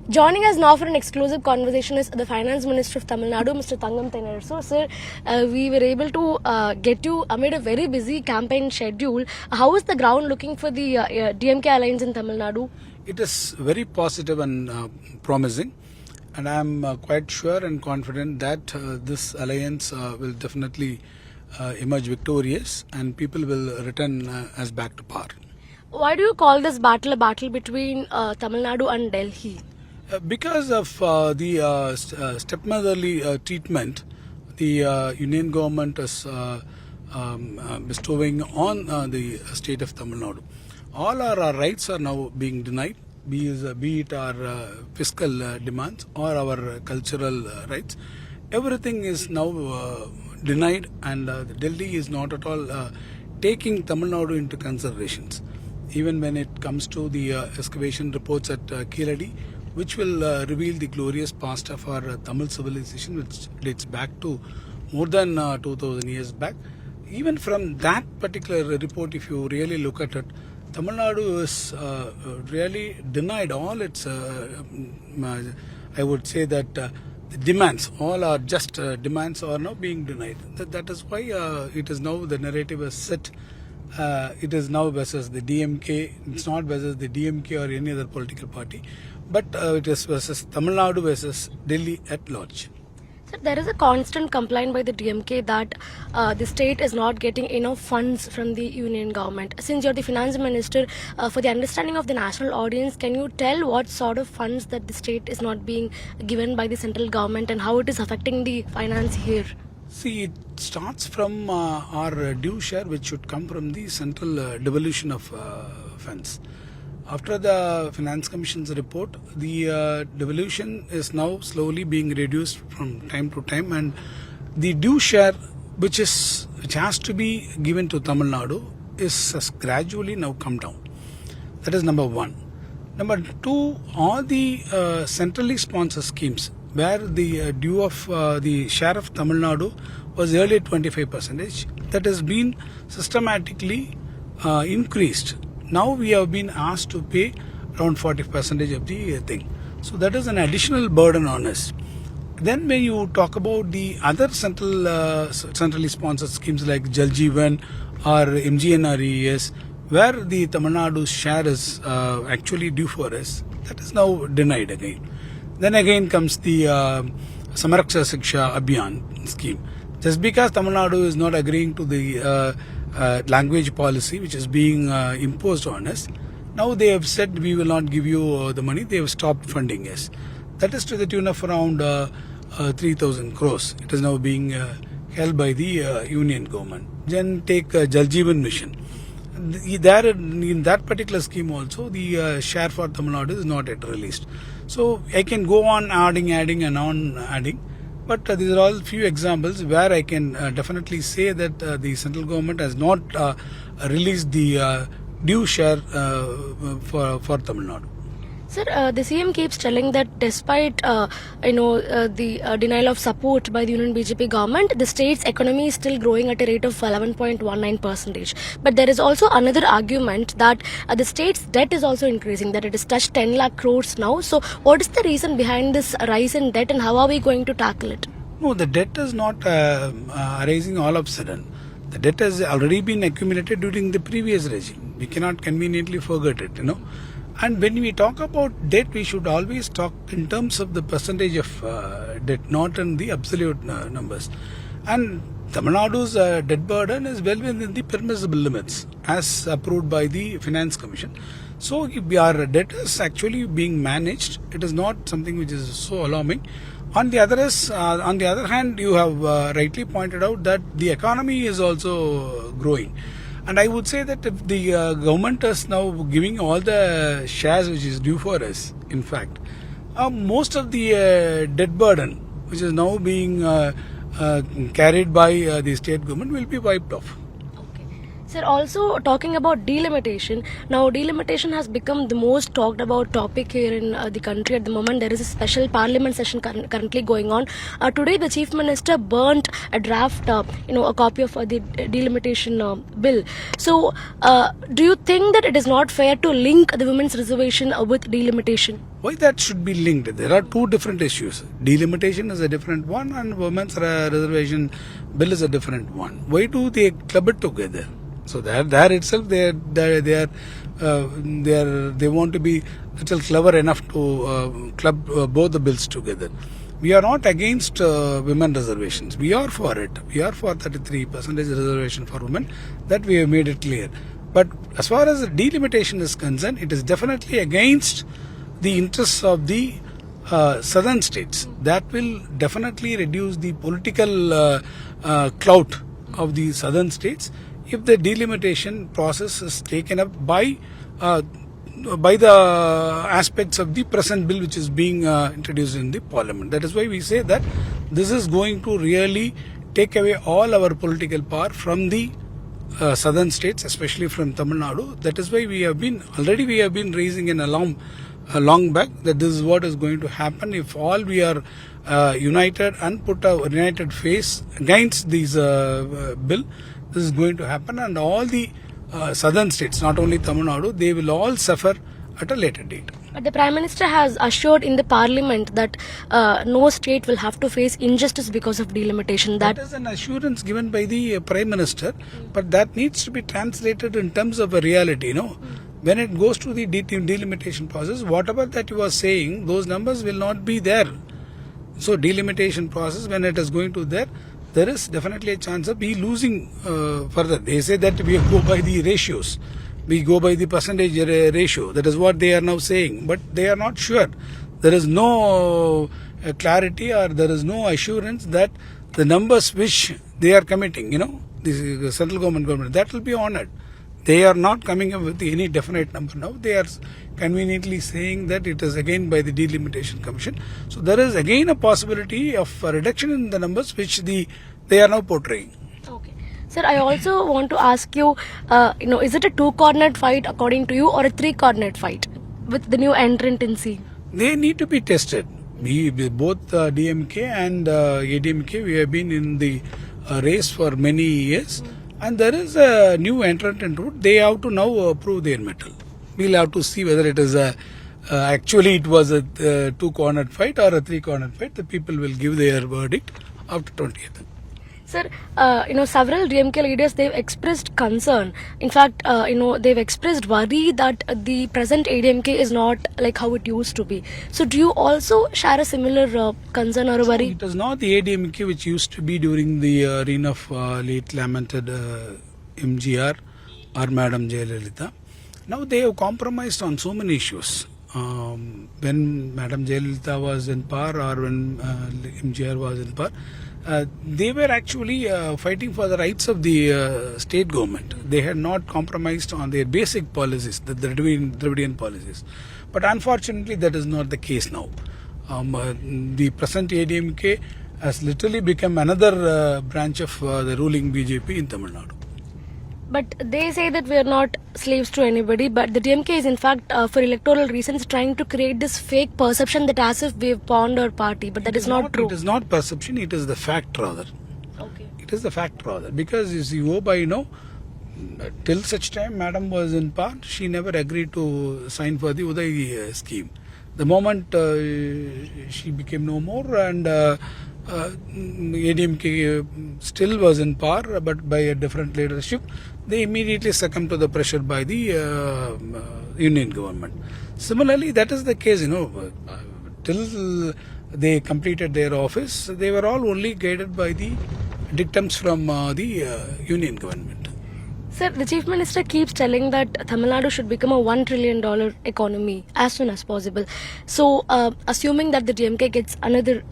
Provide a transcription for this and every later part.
Joining us now for an exclusive conversation is the Finance Minister of Tamil Nadu, Mr. Thangam Thenarasu. Sir, we were able to get you amid a very busy campaign schedule. How is the ground looking for the DMK alliance in Tamil Nadu? It is very positive and promising, and I am quite sure and confident that this alliance will definitely emerge victorious and people will return as back to par. Why do you call this battle a battle between Tamil Nadu and Delhi? Because of the stepmotherly treatment the Union government is bestowing on the state of Tamil Nadu. All our rights are now being denied, be it our fiscal demands or our cultural rights. Everything is now denied, and Delhi is not at all taking Tamil Nadu into considerations. Even when it comes to the excavation reports at Kiladi, which will reveal the glorious past of our Tamil civilization, which dates back to more than 2000 years back. Even from that particular report, if you really look at it, Tamil Nadu is really denied all its, I would say that the demands, all our just demands are now being denied. That is why it is now the narrative is set. It is now versus the DMK. It's not versus the DMK or any other political party, but it is versus Tamil Nadu versus Delhi at large. Sir, there is a constant complaint by the DMK that the state is not getting enough funds from the union government. Since you're the finance minister, for the understanding of the national audience, can you tell what sort of funds that the state is not being given by the central government and how it is affecting the finance here? See, it starts from our due share, which should come from the central devolution of funds. After the Finance Commission's report, the devolution is now slowly being reduced from time to time, and the due share, which has to be given to Tamil Nadu, has gradually now come down. That is number one. Number two, all the centrally sponsored schemes where the due of the share of Tamil Nadu was earlier 25%, that has been systematically increased. Now we have been asked to pay around 40% of the thing. So that is an additional burden on us. Then when you talk about the other centrally sponsored schemes like Jal Jeevan or MGNRES, where the Tamil Nadu's share is actually due for us, that is now denied again. Then again comes the Samaraksha Shiksha Abhiyan scheme. Just because Tamil Nadu is not agreeing to the language policy which is being imposed on us, now they have said we will not give you the money. They have stopped funding us. That is to the tune of around 3,000 crores. It is now being held by the union government. Then take Jal Jeevan Mission. There, in that particular scheme also, the share for Tamil Nadu is not yet released. So I can go on adding and on adding. But these are all few examples where I can definitely say that the central government has not released the due share for Tamil Nadu. Sir, the CM keeps telling that despite the denial of support by the Union BJP government, the state's economy is still growing at a rate of 11.19%. But there is also another argument that the state's debt is also increasing, that it has touched 10 lakh crores now. So what is the reason behind this rise in debt and how are we going to tackle it? No, the debt is not rising all of a sudden. The debt has already been accumulated during the previous regime. We cannot conveniently forget it, And when we talk about debt, we should always talk in terms of the percentage of debt, not in the absolute numbers. And Tamil Nadu's debt burden is well within the permissible limits as approved by the Finance Commission. So if our debt is actually being managed, it is not something which is so alarming. On the other hand, you have rightly pointed out that the economy is also growing. And I would say that if the government is now giving all the shares which is due for us, in fact, most of the debt burden which is now being carried by the state government will be wiped off. Sir, also talking about delimitation. Now, delimitation has become the most talked about topic here in the country at the moment. There is a special parliament session currently going on. Today, the chief minister burnt a draft, a copy of the delimitation bill. So, do you think that it is not fair to link the women's reservation with delimitation? Why that should be linked? There are two different issues. Delimitation is a different one, and women's reservation bill is a different one. Why do they club it together? So there itself they want to be little clever enough to club both the bills together. We are not against women reservations. We are for it. We are for 33% reservation for women. That we have made it clear. But as far as the delimitation is concerned, it is definitely against the interests of the southern states. That will definitely reduce the political clout of the southern states if the delimitation process is taken up by the aspects of the present bill which is being introduced in the parliament. That is why we say that this is going to really take away all our political power from the southern states, especially from Tamil Nadu. That is why we have been raising an alarm long back that this is what is going to happen if all we are united and put a united face against this bill. This is going to happen, and all the southern states, not only Tamil Nadu, they will all suffer at a later date. But the Prime Minister has assured in the Parliament that no state will have to face injustice because of delimitation. That is an assurance given by the Prime Minister, but that needs to be translated in terms of a reality. When it goes to the delimitation process, whatever that you are saying, those numbers will not be there. So delimitation process, when it is going to there is definitely a chance of we losing further. They say that we go by the ratios. We go by the percentage ratio. That is what they are now saying. But they are not sure. There is no clarity or there is no assurance that the numbers which they are committing, the central government, that will be honored. They are not coming up with any definite number now. They are conveniently saying that it is again by the Delimitation Commission. So there is again a possibility of a reduction in the numbers which they are now portraying. Okay. Sir, I also want to ask you, is it a two-cornered fight according to you or a three-cornered fight with the new entrant in C? They need to be tested. We both DMK and ADMK, we have been in the race for many years. And there is a new entrant in route. They have to now prove their mettle. We'll have to see whether it is actually it was a two-cornered fight or a three-cornered fight. The people will give their verdict after 20th. Sir, several DMK leaders, they've expressed concern. In fact, they've expressed worry that the present ADMK is not like how it used to be. So do you also share a similar concern or a worry? It is not the ADMK which used to be during the reign of late lamented MGR or Madam Jayalalitha. Now they have compromised on so many issues. When Madam Jayalalitha was in power or when MGR was in power, they were actually fighting for the rights of the state government. They had not compromised on their basic policies, the Dravidian policies. But unfortunately, that is not the case now. The present ADMK has literally become another branch of the ruling BJP in Tamil Nadu. But they say that we are not slaves to anybody, but the DMK is in fact for electoral reasons trying to create this fake perception that as if we have pawned our party, but that is not true. It is not perception, it is the fact rather. Okay. It is the fact rather, because as you go by, till such time Madam was in power, she never agreed to sign for the Uday scheme. The moment she became no more and ADMK still was in power, but by a different leadership, they immediately succumbed to the pressure by the union government. Similarly, that is the case, till they completed their office, they were all only guided by the dictums from the union government. Sir, the Chief Minister keeps telling that Tamil Nadu should become a $1 trillion economy as soon as possible. So, assuming that the DMK gets another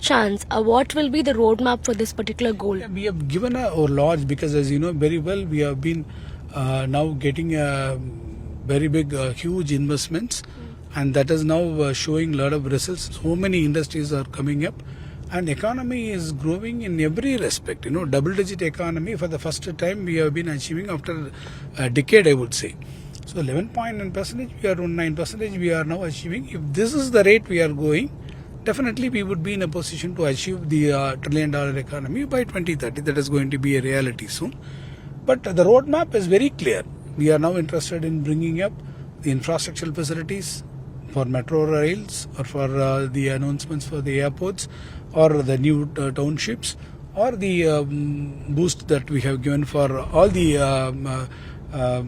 chance, what will be the roadmap for this particular goal? Yeah, we have given a large, because as you know very well, we have been now getting very big, huge investments, and that is now showing a lot of results. So many industries are coming up, and economy is growing in every respect. Double-digit economy for the first time we have been achieving after a decade, I would say. So 11.9%, we are on 9%, we are now achieving. If this is the rate we are going, definitely we would be in a position to achieve the $1 trillion economy by 2030. That is going to be a reality soon. But the roadmap is very clear. We are now interested in bringing up the infrastructural facilities for metro rails, or for the announcements for the airports, or the new townships, or the boost that we have given for all the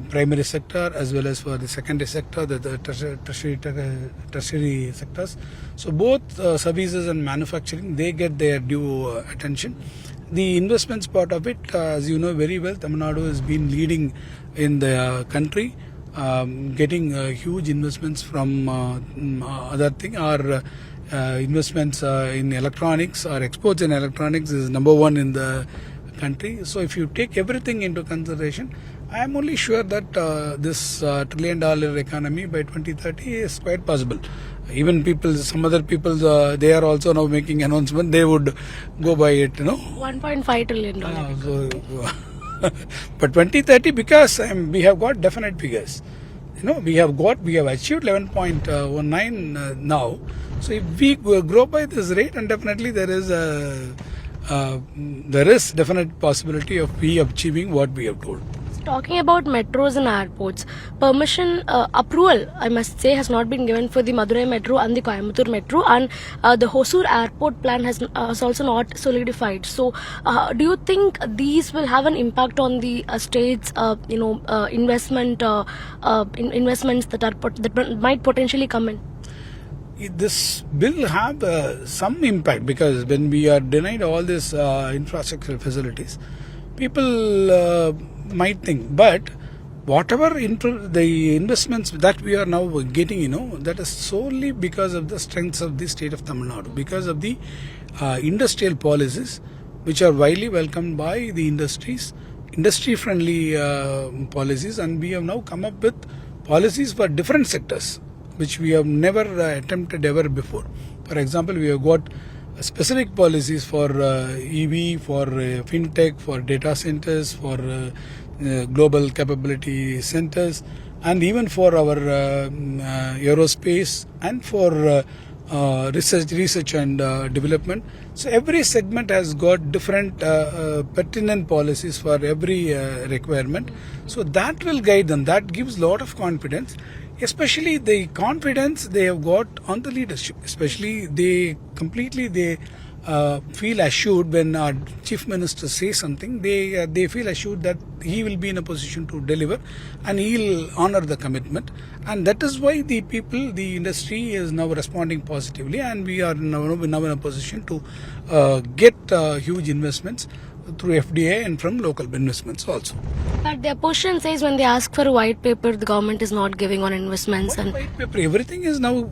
primary sector as well as for the secondary sector, the tertiary sectors. So both services and manufacturing, they get their due attention. The investments part of it, as you know very well, Tamil Nadu has been leading in the country, getting huge investments from other thing. Our investments in electronics, our exports in electronics is number one in the country. So if you take everything into consideration, I am only sure that this $1 trillion economy by 2030 is quite possible. Even people, some other people, they are also now making announcement. They would go by it, $1.5 trillion. But 2030, because we have got definite figures. We have achieved 11.19 now. So if we grow by this rate, and definitely there is definite possibility of we achieving what we have told. Talking about metros and airports, permission approval, I must say, has not been given for the Madurai Metro and the Coimbatore Metro, and the Hosur Airport plan has also not solidified. So, do you think these will have an impact on the state's, investments that might potentially come in? This will have some impact, because when we are denied all these infrastructure facilities, people might think, but whatever the investments that we are now getting, that is solely because of the strengths of the state of Tamil Nadu, because of the industrial policies which are widely welcomed by the industry-friendly policies, and we have now come up with policies for different sectors which we have never attempted ever before. For example, we have got specific policies for EV, for fintech, for data centers, for global capability centers, and even for our aerospace, and for research and development. So every segment has got different pertinent policies for every requirement. So that will guide them. That gives a lot of confidence. Especially the confidence they have got on the leadership. Especially they feel assured when our chief minister says something. They feel assured that he will be in a position to deliver, and he will honor the commitment. And that is why the industry is now responding positively, and we are now in a position to get huge investments through FDI and from local investments also. But the opposition says when they ask for a white paper, the government is not giving on investments. What white paper? Everything is now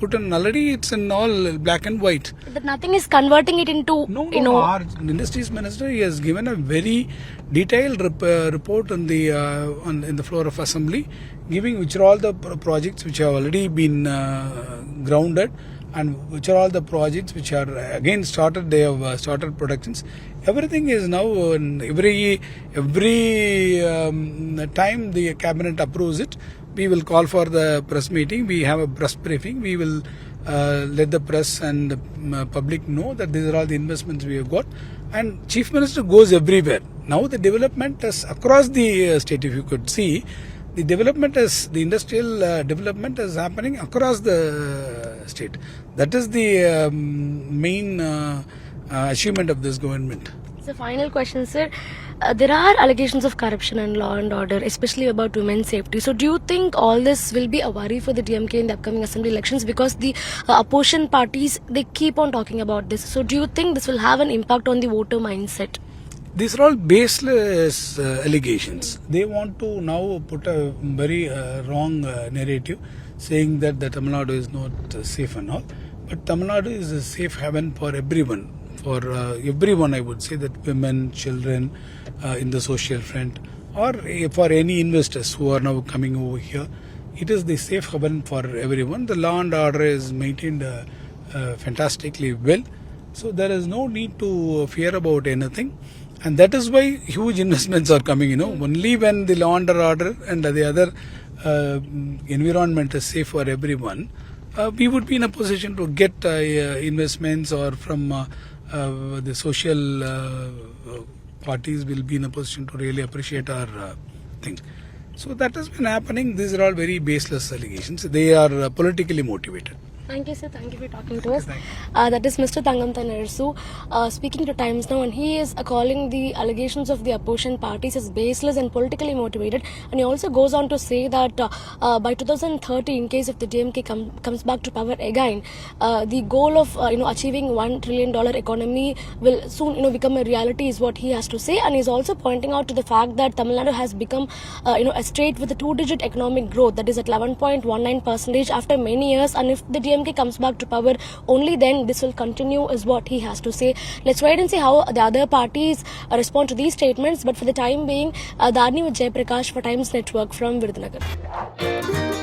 put on already. It's in all black and white. That nothing is converting it into, Our industries minister, he has given a very detailed report on in the floor of assembly, giving which are all the projects which have already been grounded, and which are all the projects which are again started. They have started productions. Everything is now every time the cabinet approves it, we will call for the press meeting. We have a press briefing. We will let the press and the public know that these are all the investments we have got. And Chief Minister goes everywhere. Now the development is across the state. If you could see, the industrial development is happening across the state. That is the main achievement of this government. So, final question, sir. There are allegations of corruption and law and order, especially about women's safety. So, do you think all this will be a worry for the DMK in the upcoming assembly elections? Because the opposition parties, they keep on talking about this. So, do you think this will have an impact on the voter mindset? These are all baseless allegations. They want to now put a very wrong narrative, saying that the Tamil Nadu is not safe and all. But Tamil Nadu is a safe haven for everyone. For everyone, I would say, that women, children in the social front, or for any investors who are now coming over here. It is the safe haven for everyone. The law and order is maintained fantastically well. So there is no need to fear about anything. And that is why huge investments are coming, only when the law and order and the other environment is safe for everyone, we would be in a position to get investments, or from the social parties will be in a position to really appreciate our thing. So that has been happening. These are all very baseless allegations. They are politically motivated. Thank you, sir. Thank you for talking to us. Thank That is Mr. Thangam Thenarasu speaking to Times Now, and he is calling the allegations of the opposition parties as baseless and politically motivated. And he also goes on to say that by 2030, in case if the DMK comes back to power again, the goal of achieving $1 trillion economy will soon become a reality, is what he has to say. And he's also pointing out to the fact that Tamil Nadu has become a state with a 2-digit economic growth, that is at 11.19% after many years. And if the DMK comes back to power, only then this will continue, is what he has to say. Let's wait and see how the other parties respond to these statements. But for the time being, Dharni with Jay Prakash for Times Network from Virudhunagar.